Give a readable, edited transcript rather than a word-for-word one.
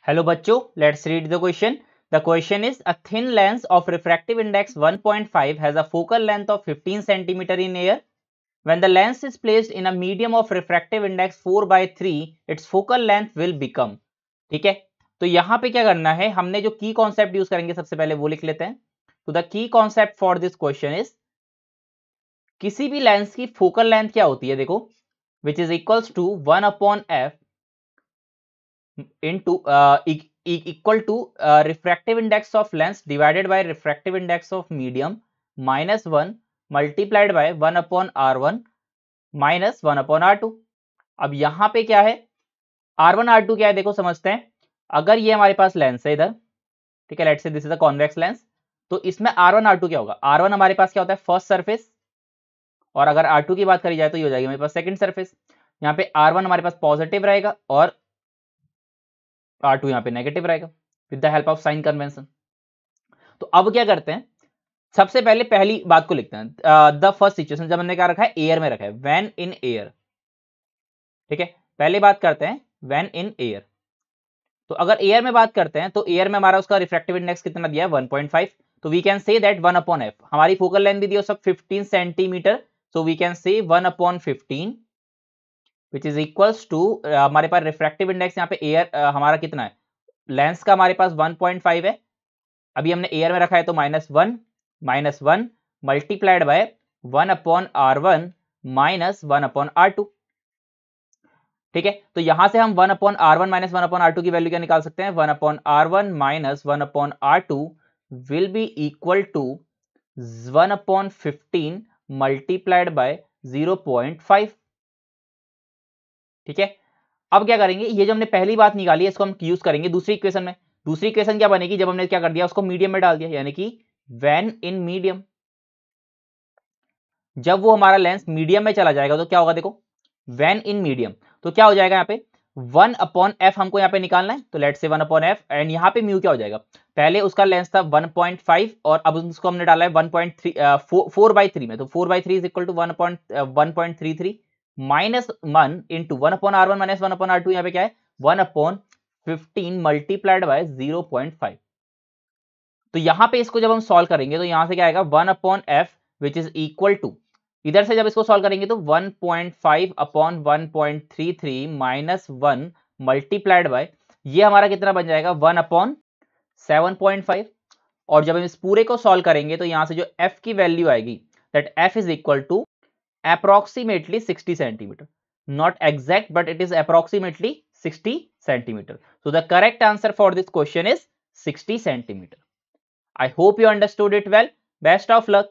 Hello बच्चों, let's read the question. The question is a thin lens of refractive index 1.5 has a focal length of 15 centimeter in air. When the lens is placed in a medium of refractive index 4/3, its focal length will become. ठीक है, तो यहां पे क्या करना है, हमने जो की कॉन्सेप्ट यूज करेंगे सबसे पहले वो लिख लेते हैं. तो the key concept for this question is, किसी भी लेंस की फोकल लेंथ क्या होती है, देखो, which is equals to 1/f into equal to refractive index of lens divided by refractive index of medium minus 1 multiplied by 1 upon r1 minus 1 upon r2. अब यहां पे क्या है, r1 r2 क्या है, देखो समझते हैं. अगर ये हमारे पास लेंस है इधर, ठीक है, let's say this is a convex lens, तो इसमें r1 r2 क्या होगा, r1 हमारे पास क्या होता है, फर्स्ट सरफेस, और अगर r2 की बात करी जाए तो ये हो जाएगी हमारे पास सेकंड सरफेस. यहाँ पे r1 हमारे पास पॉजिटिव रहेगा और r2 यहाँ पे नेगेटिव रहेगा with the help of sine convention. तो अब क्या करते हैं, सबसे पहले पहली बात को लिखते हैं. द फर्स्ट सिचुएशन, जब हमने क्या रखा है, एयर में रखा है, व्हेन इन एयर. ठीक है, पहले बात करते हैं व्हेन इन एयर. तो अगर एयर में बात करते हैं तो एयर में हमारा उसका रिफ्रैक्टिव इंडेक्स कितना दिया है, 1.5. तो we can say that 1/f, हमारी फोकल लेंथ भी दी है सब 15 centimetre. So we can say 1/15 which is equals to, हमारे पास रिफ्रैक्टिव इंडेक्स यहाँ पे एयर हमारा कितना है, लेंस का हमारे पास 1.5 है, अभी हमने एयर में रखा है, तो -1 multiplied by 1/r1 minus 1/r2. ठीक है, तो यहां से हम 1/r1 माइनस 1/r2 की वैल्यू क्या निकाल सकते हैं, 1/r1 minus 1/r2 will be equal to 1/15 multiplied by 0.5. ठीक है, अब क्या करेंगे, ये जो हमने पहली बात निकाली है इसको हम यूज करेंगे दूसरी इक्वेशन में. दूसरी इक्वेशन क्या बनेगी, जब हमने क्या कर दिया, उसको मीडियम में डाल दिया, यानी कि व्हेन इन मीडियम. जब वो हमारा लेंस मीडियम में चला जाएगा तो क्या होगा, देखो, व्हेन इन मीडियम, तो क्या हो जाएगा यहाँ पे 1/f हमको यहाँ पे निकालना है. तो लेट्स से 1/f, एंड यहाँ पे म्यू क्या हो जाएगा, पहले उसका लेंस था 1.5 और अब उसको हमने डाला है 4/3 में. तो 4/3 is equal to 1.33 minus 1 into 1/r1 minus 1/r2, यहाँ पे क्या है 1/15 मल्टीप्लाइड बाय 0.5. तो यहां पे इसको जब हम सॉल्व करेंगे तो यहां से क्या आएगा, 1/f which is equal to, इधर से जब इसको सॉल्व करेंगे तो 1.5/1.33 माइनस 1 मल्टीप्लाइड बाय, ये हमारा कितना बन जाएगा, 1/7.5. और जब हम इस पूरे को सॉल्व करेंगे तो यहां से जो f की वैल्यू आएगी, that f is equal to approximately 60 centimeter. Not exact, but it is approximately 60 centimeter. So the correct answer for this question is 60 centimeter. I hope you understood it well. Best of luck.